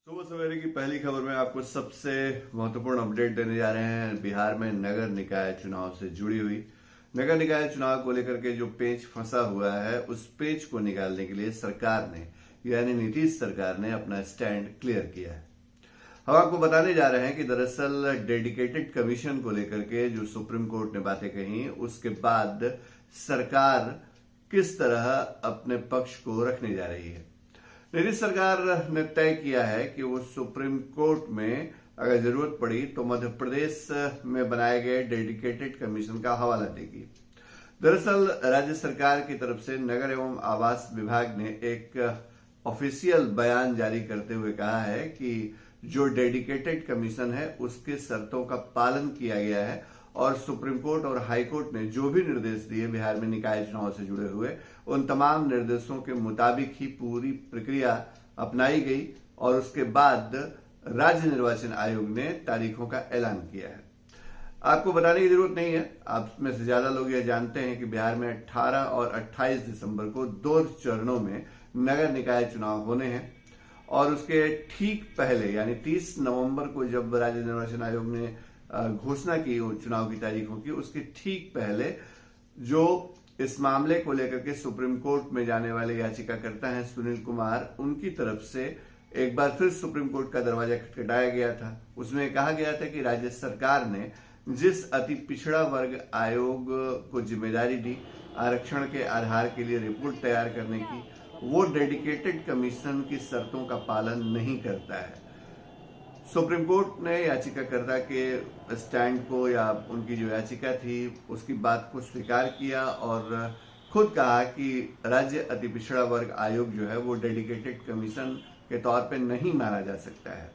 सुबह सवेरे की पहली खबर में आपको सबसे महत्वपूर्ण अपडेट देने जा रहे हैं। बिहार में नगर निकाय चुनाव से जुड़ी हुई नगर निकाय चुनाव को लेकर के जो पेच फंसा हुआ है, उस पेच को निकालने के लिए सरकार ने यानी नीतीश सरकार ने अपना स्टैंड क्लियर किया है। हम आपको बताने जा रहे हैं कि दरअसल डेडिकेटेड कमीशन को लेकर के जो सुप्रीम कोर्ट ने बातें कही, उसके बाद सरकार किस तरह अपने पक्ष को रखने जा रही है। नीतीश सरकार ने तय किया है कि वो सुप्रीम कोर्ट में अगर जरूरत पड़ी तो मध्य प्रदेश में बनाए गए डेडिकेटेड कमीशन का हवाला देगी। दरअसल राज्य सरकार की तरफ से नगर एवं आवास विभाग ने एक ऑफिशियल बयान जारी करते हुए कहा है कि जो डेडिकेटेड कमीशन है उसके शर्तों का पालन किया गया है और सुप्रीम कोर्ट और हाई कोर्ट ने जो भी निर्देश दिए बिहार में निकाय चुनाव से जुड़े हुए, उन तमाम निर्देशों के मुताबिक ही पूरी प्रक्रिया अपनाई गई और उसके बाद राज्य निर्वाचन आयोग ने तारीखों का ऐलान किया है। आपको बताने की जरूरत नहीं है, आप में से ज्यादा लोग यह जानते हैं कि बिहार में 18 और 28 दिसंबर को 2 चरणों में नगर निकाय चुनाव होने हैं और उसके ठीक पहले यानी 30 नवंबर को जब राज्य निर्वाचन आयोग ने घोषणा की चुनाव की तारीखों की, उसके ठीक पहले जो इस मामले को लेकर के सुप्रीम कोर्ट में जाने वाले याचिकाकर्ता हैं सुनील कुमार, उनकी तरफ से एक बार फिर सुप्रीम कोर्ट का दरवाजा खटखटाया गया था। उसमें कहा गया था कि राज्य सरकार ने जिस अति पिछड़ा वर्ग आयोग को जिम्मेदारी दी आरक्षण के आधार के लिए रिपोर्ट तैयार करने की, वो डेडिकेटेड कमीशन की शर्तों का पालन नहीं करता है। सुप्रीम कोर्ट ने याचिकाकर्ता के स्टैंड को या उनकी जो याचिका थी उसकी बात को स्वीकार किया और खुद कहा कि राज्य अति पिछड़ा वर्ग आयोग जो है वो डेडिकेटेड कमीशन के तौर पे नहीं माना जा सकता है।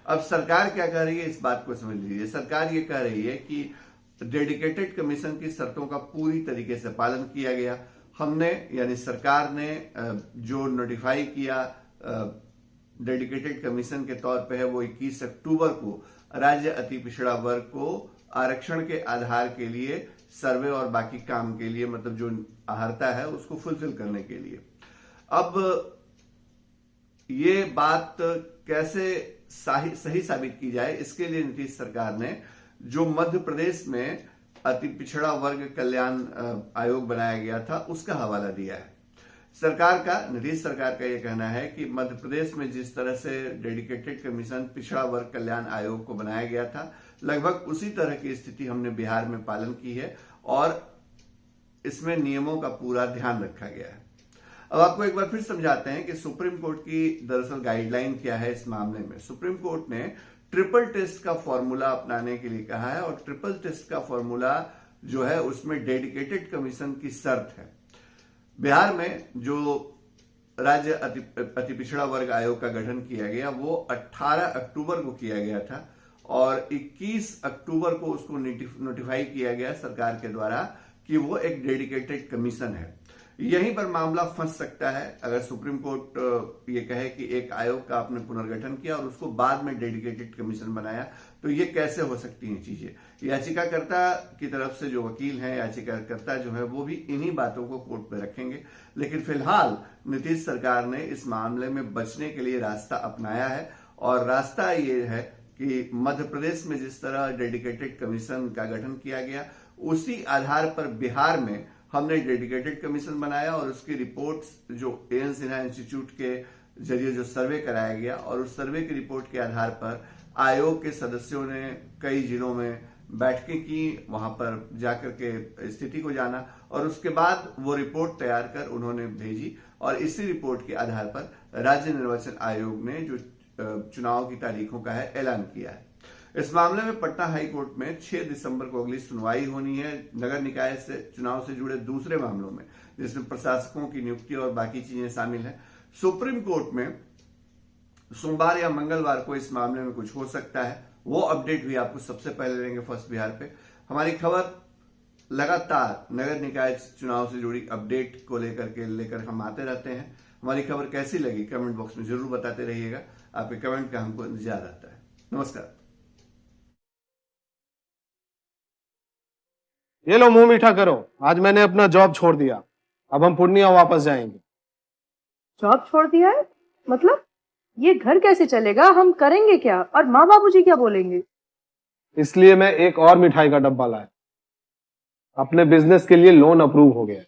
अब सरकार क्या कह रही है, इस बात को समझ लीजिए। सरकार ये कह रही है कि डेडिकेटेड कमीशन की शर्तों का पूरी तरीके से पालन किया गया। हमने यानी सरकार ने जो नोटिफाई किया डेडिकेटेड कमीशन के तौर पे है वो 21 अक्टूबर को राज्य अति पिछड़ा वर्ग को आरक्षण के आधार के लिए सर्वे और बाकी काम के लिए, मतलब जो अहर्ता है उसको फुलफिल करने के लिए। अब ये बात कैसे सही साबित की जाए, इसके लिए नीतीश सरकार ने जो मध्य प्रदेश में अति पिछड़ा वर्ग कल्याण आयोग बनाया गया था उसका हवाला दिया है। नीतीश सरकार का यह कहना है कि मध्य प्रदेश में जिस तरह से डेडिकेटेड कमीशन पिछड़ा वर्ग कल्याण आयोग को बनाया गया था, लगभग उसी तरह की स्थिति हमने बिहार में पालन की है और इसमें नियमों का पूरा ध्यान रखा गया है। अब आपको एक बार फिर समझाते हैं कि सुप्रीम कोर्ट की दरअसल गाइडलाइन क्या है इस मामले में। सुप्रीम कोर्ट ने ट्रिपल टेस्ट का फॉर्मूला अपनाने के लिए कहा है और ट्रिपल टेस्ट का फॉर्मूला जो है उसमें डेडिकेटेड कमीशन की शर्त है। बिहार में जो राज्य अति पिछड़ा वर्ग आयोग का गठन किया गया वो 18 अक्टूबर को किया गया था और 21 अक्टूबर को उसको नोटिफाई किया गया सरकार के द्वारा कि वो एक डेडिकेटेड कमीशन है। यहीं पर मामला फंस सकता है अगर सुप्रीम कोर्ट ये कहे कि एक आयोग का आपने पुनर्गठन किया और उसको बाद में डेडिकेटेड कमीशन बनाया, तो ये कैसे हो सकती हैं चीजें। याचिकाकर्ता की तरफ से जो वकील हैं, याचिकाकर्ता जो है वो भी इन्हीं बातों को कोर्ट पे रखेंगे, लेकिन फिलहाल नीतीश सरकार ने इस मामले में बचने के लिए रास्ता अपनाया है और रास्ता ये है कि मध्य प्रदेश में जिस तरह डेडिकेटेड कमीशन का गठन किया गया उसी आधार पर बिहार में हमने डेडिकेटेड कमीशन बनाया और उसकी रिपोर्ट्स जो एएन सिन्हा इंस्टीट्यूट के जरिए जो सर्वे कराया गया और उस सर्वे की रिपोर्ट के आधार पर आयोग के सदस्यों ने कई जिलों में बैठकें की, वहां पर जाकर के स्थिति को जाना और उसके बाद वो रिपोर्ट तैयार कर उन्होंने भेजी और इसी रिपोर्ट के आधार पर राज्य निर्वाचन आयोग ने जो चुनाव की तारीखों का है ऐलान किया है। इस मामले में पटना हाई कोर्ट में 6 दिसंबर को अगली सुनवाई होनी है नगर निकाय से चुनाव से जुड़े दूसरे मामलों में, जिसमें प्रशासकों की नियुक्ति और बाकी चीजें शामिल हैं। सुप्रीम कोर्ट में सोमवार या मंगलवार को इस मामले में कुछ हो सकता है, वो अपडेट भी आपको सबसे पहले देंगे फर्स्ट बिहार पे। हमारी खबर लगातार नगर निकाय चुनाव से जुड़ी अपडेट को लेकर हम आते रहते हैं। हमारी खबर कैसी लगी कमेंट बॉक्स में जरूर बताते रहिएगा, आपके कमेंट का हमको इंतजार रहता है। नमस्कार। ये लो मुंह मीठा करो, आज मैंने अपना जॉब छोड़ दिया, अब हम पूर्णिया वापस जाएंगे। जॉब छोड़ दिया है? मतलब ये घर कैसे चलेगा? हम करेंगे क्या? और माँ बाबूजी क्या बोलेंगे? इसलिए मैं एक और मिठाई का डब्बा लाया। अपने बिजनेस के लिए लोन अप्रूव हो गया।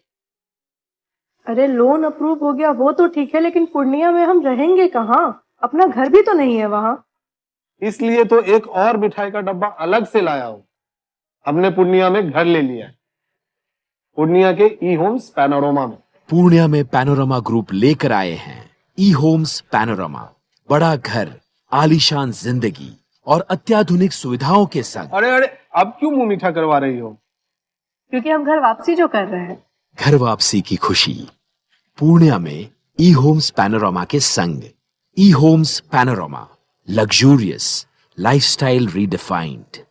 अरे लोन अप्रूव हो गया वो तो ठीक है, लेकिन पूर्णिया में हम रहेंगे कहाँ? अपना घर भी तो नहीं है वहाँ। इसलिए तो एक और मिठाई का डब्बा अलग से लाया हूं। हमने पूर्णिया में घर ले लिया है, पूर्णिया के ई होम्स पैनोरमा में। पूर्णिया में पैनोरमा ग्रुप लेकर आए हैं ई होम्स पैनोरमा। बड़ा घर, आलीशान जिंदगी और अत्याधुनिक सुविधाओं के संग। अरे अरे, अब क्यों मुंह मीठा करवा रही हो? क्योंकि हम घर वापसी जो कर रहे हैं। घर वापसी की खुशी पूर्णिया में ई होम्स पैनोरमा के संग। E homes panorama, luxurious lifestyle redefined.